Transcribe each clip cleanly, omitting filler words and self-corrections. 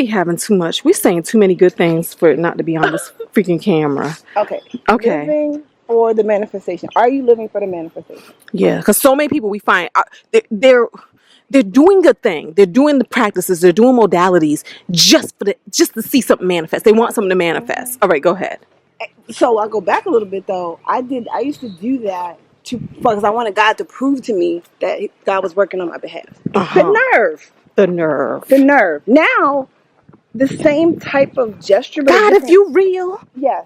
be having too much. We're saying too many good things for it not to be on this freaking camera. Okay. Okay. Living for the manifestation. Are you living for the manifestation? Yeah, because so many people we find they're doing the thing. They're doing the practices. They're doing modalities just to see something manifest. They want something to manifest. All right, go ahead. So I'll go back a little bit though. I used to do that because I wanted God to prove to me that God was working on my behalf. The nerve. Now, the same type of gesture. God, if you real, yes,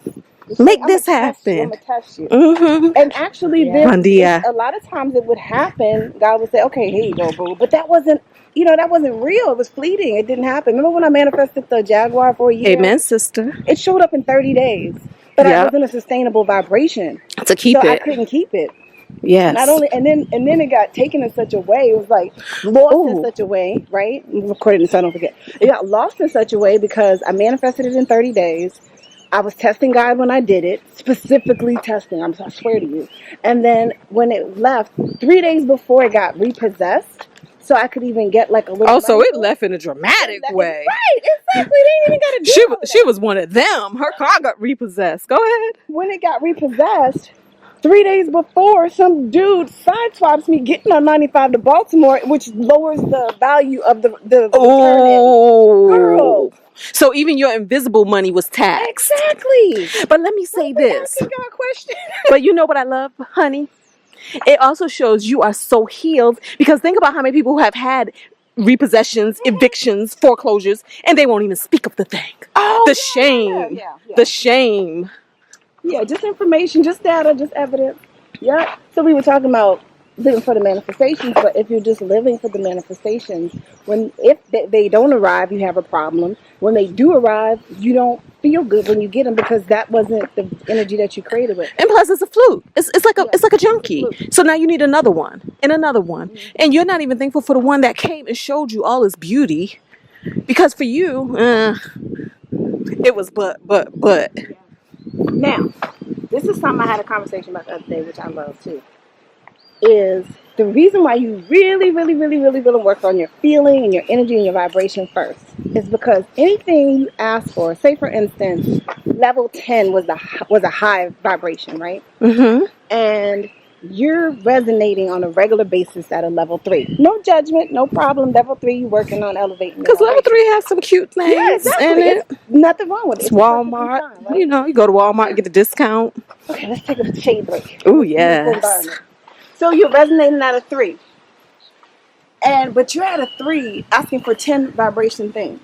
make this happen. I'm gonna test you. Mm-hmm. And actually, a lot of times it would happen. God would say, "Okay, here you go, boo." But that wasn't real. It was fleeting. It didn't happen. Remember when I manifested the Jaguar for a year? Amen, sister. It showed up in 30 days. But I was in a sustainable vibration to keep it. I couldn't keep it. Yes. Not only, and then it got taken in such a way. It was like lost in such a way, right? I'm recording this so I don't forget. It got lost in such a way because I manifested it in 30 days. I was testing God when I did it, specifically testing. I swear to you. And then when it left, 3 days before it got repossessed, so I could even get like a little. Oh, so it left in a dramatic way. Right, exactly. They didn't even got to do She was one of them. Her car got repossessed. Go ahead. When it got repossessed, 3 days before, some dude sideswipes me getting on 95 to Baltimore, which lowers the value of the girl. So even your invisible money was taxed. Exactly. But let me say this. God question. But you know what I love, honey? It also shows you are so healed, because think about how many people have had repossessions, evictions, foreclosures, and they won't even speak of the thing. The shame. The shame. Yeah, just information, just data, just evidence. Yeah. So we were talking about living for the manifestations, but if you're just living for the manifestations, if they don't arrive, you have a problem. When they do arrive, you don't feel good when you get them because that wasn't the energy that you created with. And plus, it's a fluke. It's like a junkie. So now you need another one and another one, and you're not even thankful for the one that came and showed you all its beauty, because for you, it was but. Now, this is something I had a conversation about the other day, which I love too. Is the reason why you really, really, really, really, really work on your feeling and your energy and your vibration first is because anything you ask for, say for instance, level 10 was a high vibration, right? Mm-hmm. And you're resonating on a regular basis at a level 3. No judgment, no problem. Level 3, you're working on elevating. Because level 3 has some cute things. Yeah, exactly. And it's nothing wrong with it. It's Walmart. Time, right? You know, you go to Walmart and get a discount. Okay, let's take a shade break. Oh, yes. So you're resonating at a 3. But you're at a 3 asking for 10 vibration things.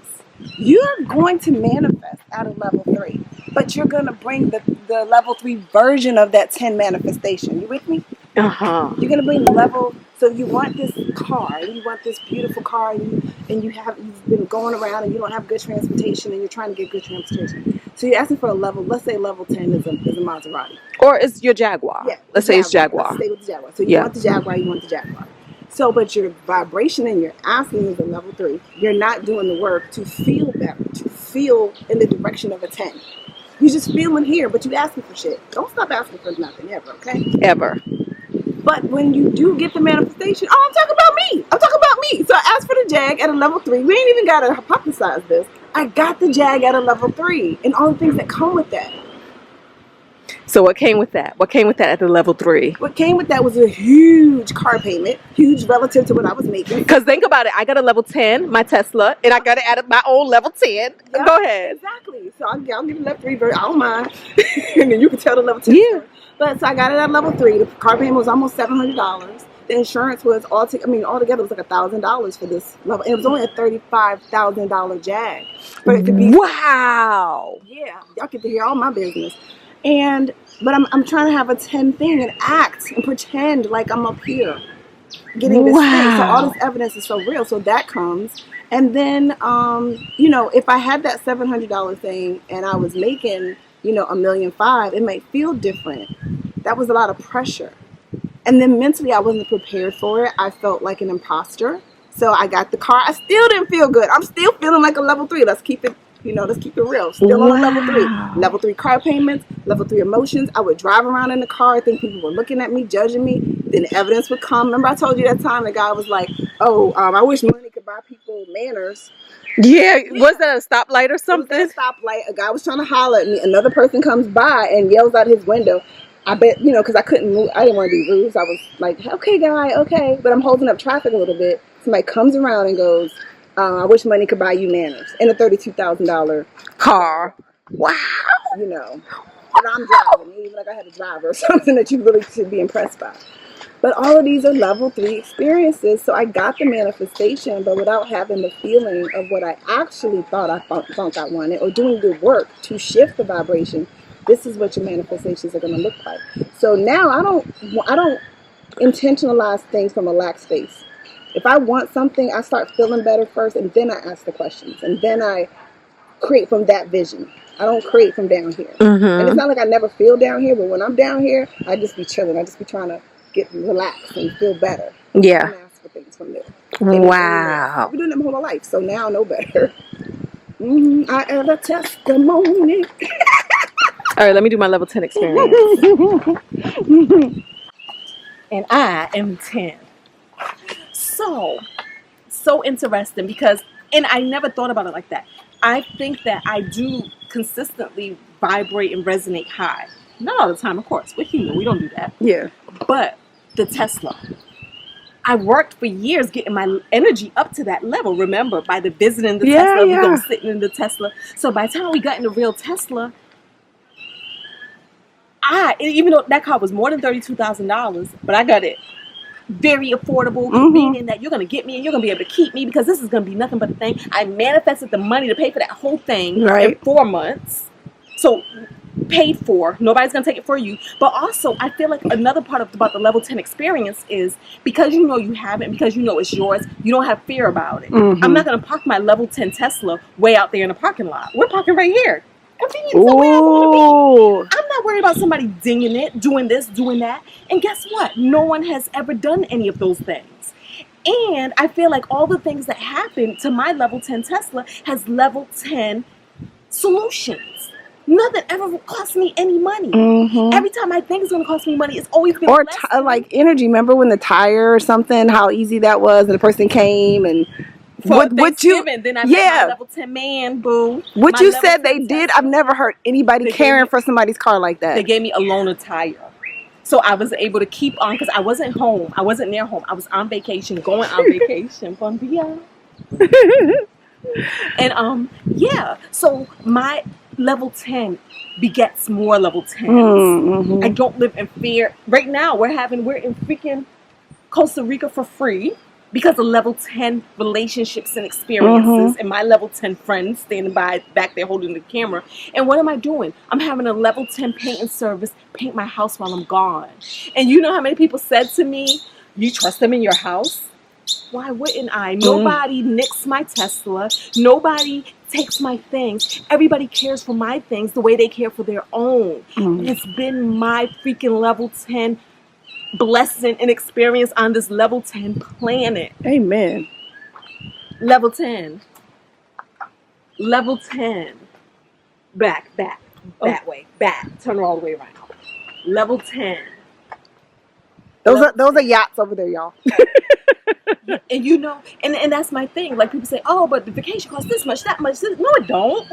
You're going to manifest at a level 3. But you're going to bring the level 3 version of that 10 manifestation. You with me? Uh-huh. You're going to bring the level. So you want this car. You want this beautiful car. And you've been going around and you don't have good transportation. And you're trying to get good transportation. So you're asking for a level. Let's say level 10 is a Maserati. Or it's your Jaguar. Yeah. Let's say it's Jaguar. Let's stay with the Jaguar. So you want the Jaguar. You want the Jaguar. So, but your vibration and your asking is a level 3. You're not doing the work to feel better. To feel in the direction of a 10. You just feeling here, but you asking for shit. Don't stop asking for nothing ever, okay? Ever. But when you do get the manifestation, I'm talking about me. So I asked for the Jag at a level 3. We ain't even got to hypothesize this. I got the Jag at a level 3 and all the things that come with that. So what came with that? What came with that at the level 3? What came with that was a huge car payment, huge relative to what I was making. Because think about it. I got a level 10, my Tesla, and I got to add my own level 10. Yep, go ahead. Exactly. So I'll give you the level 3 version. I don't mind. And then you can tell the level 10. Yeah. But so I got it at level 3. The car payment was almost $700. The insurance was altogether was like $1,000 for this level. It was only a $35,000 Jag. But it could be, wow. Yeah, y'all get to hear all my business. But I'm trying to have a 10 thing and act and pretend like I'm up here getting this thing. So all this evidence is so real. So that comes. And then, if I had that $700 thing and I was making, $1.5 million, it might feel different. That was a lot of pressure. And then mentally I wasn't prepared for it. I felt like an imposter. So I got the car. I still didn't feel good. I'm still feeling like a level 3. Let's keep it real. Still on level 3. Level 3 car payments, level 3 emotions. I would drive around in the car. I think people were looking at me, judging me. Then the evidence would come. Remember I told you that time the guy was like, I wish money could buy people manners. Yeah, was that a stoplight or It was something? at a stoplight. A guy was trying to holler at me. Another person comes by and yells out his window. I bet, because I couldn't move. I didn't want to be rude. So I was like, okay, guy, okay. But I'm holding up traffic a little bit. Somebody comes around and goes, I wish money could buy you manners. In a $32,000 car. Wow. And I'm driving. Even like I had a driver or something that you really should be impressed by. But all of these are level 3 experiences. So I got the manifestation, but without having the feeling of what I actually thought I wanted, or doing the work to shift the vibration. This is what your manifestations are going to look like. So now I don't intentionalize things from a lack space. If I want something, I start feeling better first, and then I ask the questions, and then I create from that vision. I don't create from down here. And it's not like I never feel down here, but when I'm down here, I just be chilling. I just be trying to get relaxed and feel better. Yeah. And ask for things from there. Wow. I've been doing that my whole life, so now I know better. I am a testimony. All right, let me do my level 10 experience. And I am 10. So interesting because, and I never thought about it like that. I think that I do consistently vibrate and resonate high. Not all the time, of course. We're human. We don't do that. Yeah. But the Tesla. I worked for years getting my energy up to that level. Remember, by the visiting the Tesla, we go sitting in the Tesla. So by the time we got in the real Tesla, even though that car was more than $32,000, but I got it very affordable, meaning that you're going to get me and you're going to be able to keep me because this is going to be nothing but a thing. I manifested the money to pay for that whole thing in 4 months. So paid for. Nobody's going to take it for you. But also, I feel like another part about the level 10 experience is because you know you have it, because you know it's yours, you don't have fear about it. I'm not going to park my level 10 Tesla way out there in the parking lot. We're parking right here. Convenience the way I want to be. I'm not worried about somebody dinging it, doing this, doing that. And guess what? No one has ever done any of those things. And I feel like all the things that happen to my level 10 Tesla has level 10 solutions. Nothing ever cost me any money. Every time I think it's going to cost me money, it's always been or like energy. Remember when the tire or something, how easy that was, and the person came and what you? Then I met my level 10 man, boo. What you said they did, I've never heard anybody caring for somebody's car like that. They gave me a loaner tire. So I was able to keep on, because I wasn't home. I wasn't near home. I was on vacation, going on vacation. Bon dia. And so my level 10 begets more level 10s. I don't live in fear. Right now we're in freaking Costa Rica for free because of level 10 relationships and experiences and my level 10 friends standing by back there holding the camera. And what am I doing? I'm having a level 10 painting service paint my house while I'm gone. And you know how many people said to me, you trust them in your house? Why wouldn't I? Nobody nicks my Tesla. Nobody takes my things. Everybody cares for my things the way they care for their own. It's been my freaking level 10 blessing and experience on this level 10 planet. Amen. Level 10. Level 10. Back. That way. Back. Turn her all the way around. Level 10. Those are yachts over there, y'all. And you know, and that's my thing. Like people say, oh, but the vacation costs this much, that much. No, it don't.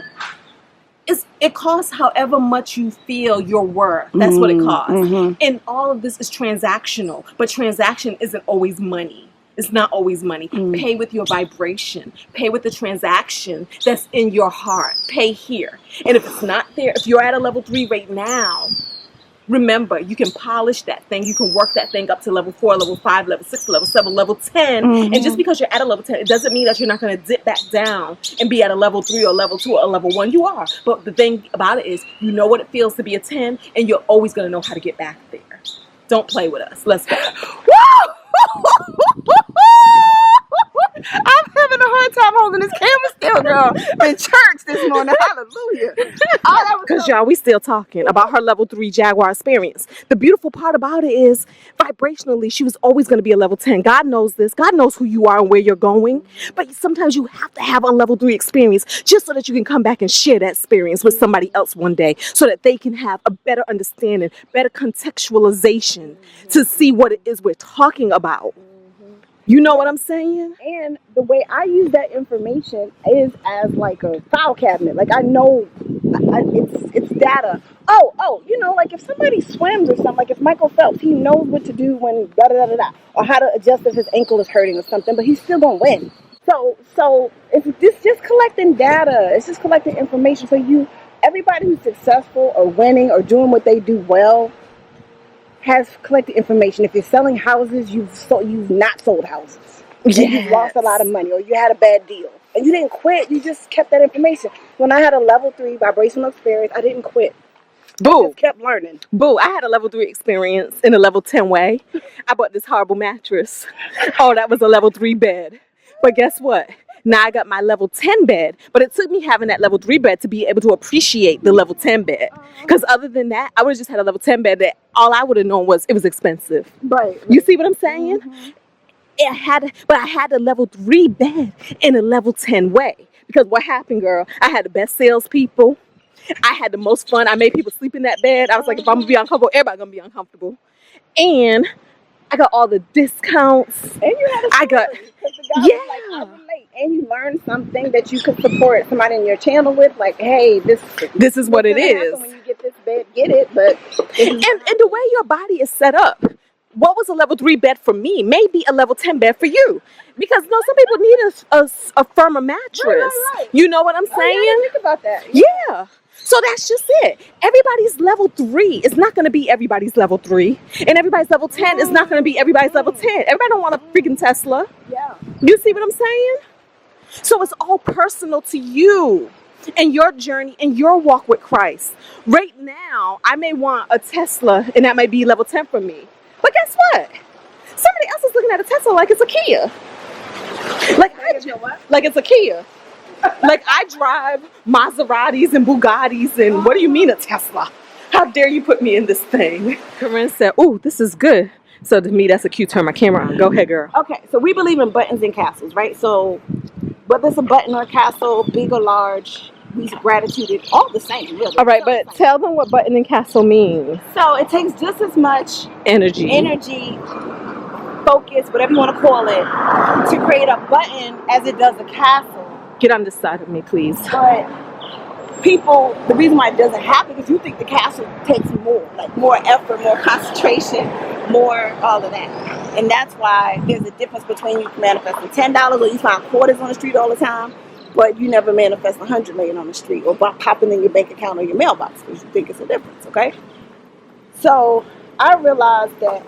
It costs however much you feel you're worth. That's what it costs. And all of this is transactional. But transaction isn't always money. It's not always money. Pay with your vibration. Pay with the transaction that's in your heart. Pay here. And if it's not there, if you're at a level 3 right now, remember, you can polish that thing. You can work that thing up to level 4, level 5, level 6, level 7, level 10. And just because you're at a level 10, it doesn't mean that you're not going to dip back down and be at a level 3 or level 2 or level 1. You are. But the thing about it is, you know what it feels to be a 10, and you're always going to know how to get back there. Don't play with us. Let's go. I'm having a hard time holding this camera still, girl. In church this morning. Hallelujah. Because y'all, we still talking about her level 3 Jaguar experience. The beautiful part about it is, vibrationally, she was always going to be a level 10. God knows this. God knows who you are and where you're going. But sometimes you have to have a level 3 experience just so that you can come back and share that experience with somebody else one day so that they can have a better understanding, better contextualization to see what it is we're talking about. You know what I'm saying? And the way I use that information is as like a file cabinet. Like I know it's data. Oh, you know, like if somebody swims or something, like if Michael Phelps, he knows what to do when da da da da, or how to adjust if his ankle is hurting or something, but he's still gonna win. So it's just collecting data. It's just collecting information. So everybody who's successful or winning or doing what they do well has collected information. If you're selling houses, you've not sold houses. Yes. And you've lost a lot of money, or you had a bad deal. And you didn't quit. You just kept that information. When I had a level 3 vibrational experience, I didn't quit. Boo. I just kept learning. Boo. I had a level 3 experience in a level 10 way. I bought this horrible mattress. Oh, that was a level 3 bed. But guess what? Now I got my level 10 bed, but it took me having that level 3 bed to be able to appreciate the level 10 bed. Because other than that, I would have just had a level 10 bed that all I would have known was it was expensive. Right. You see what I'm saying? But I had a level 3 bed in a level 10 way. Because what happened, girl? I had the best salespeople. I had the most fun. I made people sleep in that bed. I was like, if I'm going to be uncomfortable, everybody's going to be uncomfortable. And I got all the discounts. And you had a story, I relate. And you learned something that you could support somebody in your channel with. Like, hey, this is what it is. When you get this bed, get it. But and the way your body is set up. What was a level 3 bed for me may be a level 10 bed for you. Because some people need a firmer mattress. Right. You know what I'm saying? I didn't think about that. Yeah. So that's just it. Everybody's level 3 is not going to be everybody's level 3. And everybody's level 10 is not going to be everybody's level 10. Everybody don't want a freaking Tesla. Yeah. You see what I'm saying? So it's all personal to you and your journey and your walk with Christ. Right now, I may want a Tesla and that might be level 10 for me. But guess what? Somebody else is looking at a Tesla like it's a Kia. Like it's a Kia. Like I drive Maseratis and Bugattis and what do you mean a Tesla? How dare you put me in this thing? Corinne said, "Ooh, this is good." So to me, that's a cute turn my camera on. Go ahead, girl. Okay, so we believe in buttons and castles, right? So whether it's a button or a castle, big or large, we gratitude it all the same, really. All right, but tell them what button and castle means. So it takes just as much energy, focus, whatever you want to call it, to create a button as it does a castle. Get on this side of me, please. But people, the reason why it doesn't happen is you think the castle takes more effort, more concentration, more all of that. And that's why there's a difference between you manifesting $10 or you find quarters on the street all the time, but you never manifest $100 million on the street or by popping in your bank account or your mailbox because you think it's a difference, okay? So I realized that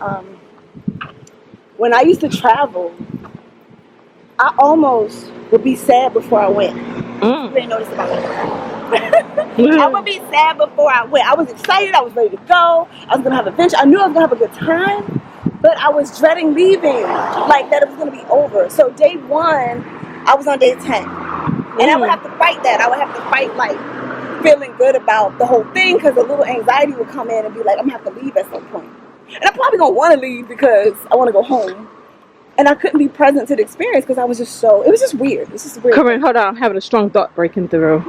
when I used to travel, I almost would be sad before I went. You didn't notice about that. I would be sad before I went. I was excited. I was ready to go. I was going to have an adventure. I knew I was going to have a good time, but I was dreading leaving, like that it was going to be over. So day 1, I was on day 10. And I would have to fight that. I would have to fight, like, feeling good about the whole thing because a little anxiety would come in and be like, I'm going to have to leave at some point. And I'm probably going to want to leave because I want to go home. And I couldn't be present to the experience because I was just it was just weird. It was just weird. Corinne, hold on. I'm having a strong thought breaking through.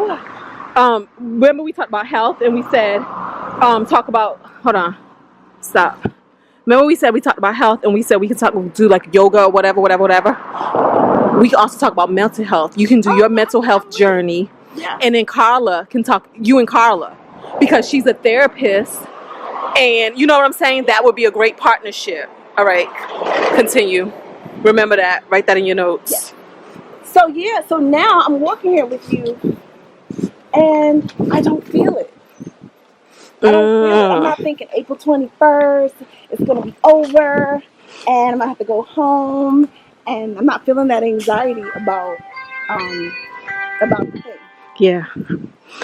Remember we talked about health and we said, hold on, stop. Remember we said we talked about health and we said we can do like yoga or whatever. We can also talk about mental health. You can do your mental health journey. Yeah. And then Carla can talk, you and Carla, because she's a therapist. And you know what I'm saying? That would be a great partnership. All right, continue. Remember that. Write that in your notes. Yeah. So now I'm walking here with you, and I don't feel it. I don't feel it. I'm not thinking April 21st. It's gonna be over, and I'm gonna have to go home, and I'm not feeling that anxiety about the thing. Yeah.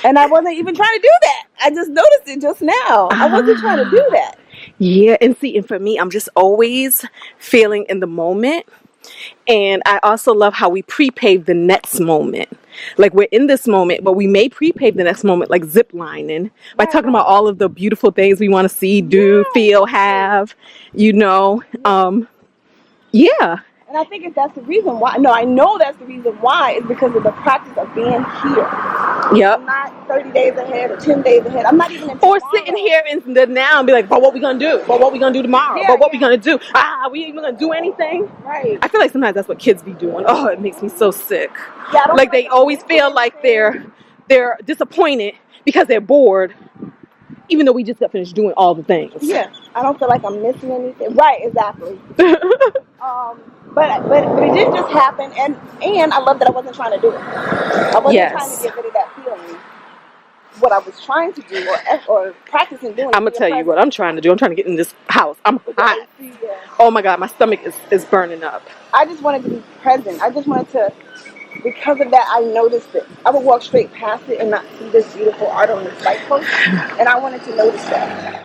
And I wasn't even trying to do that. I just noticed it just now. I wasn't trying to do that. Yeah, and for me, I'm just always feeling in the moment. And I also love how we pre-pave the next moment. Like we're in this moment, but we may pre-pave the next moment, like zip lining, by talking about all of the beautiful things we want to see, do, feel, have, yeah. And I think that's the reason why. No, I know that's the reason why is because of the practice of being here. Yep. I'm not 30 days ahead or 10 days ahead. I'm not even in Or tomorrow. sitting here in the now and be like, but what we gonna do? But what we gonna do tomorrow? But what we gonna do? We ain't even gonna do anything. Right. I feel like sometimes that's what kids be doing. Oh, it makes me so sick. Yeah, I don't like feel they always feel like they're disappointed because they're bored, even though we just got finished doing all the things. Yeah, I don't feel like I'm missing anything. Right, exactly. But it did just happen, and I love that I wasn't trying to do it. I wasn't trying to get rid of that feeling. What I was trying to do, or practicing doing. I'm gonna tell you what I'm trying to do. I'm trying to get in this house. I'm hot. Oh my God, my stomach is burning up. I just wanted to be present. I just wanted to. Because of that, I noticed it. I would walk straight past it and not see this beautiful art on the site post, and I wanted to notice that.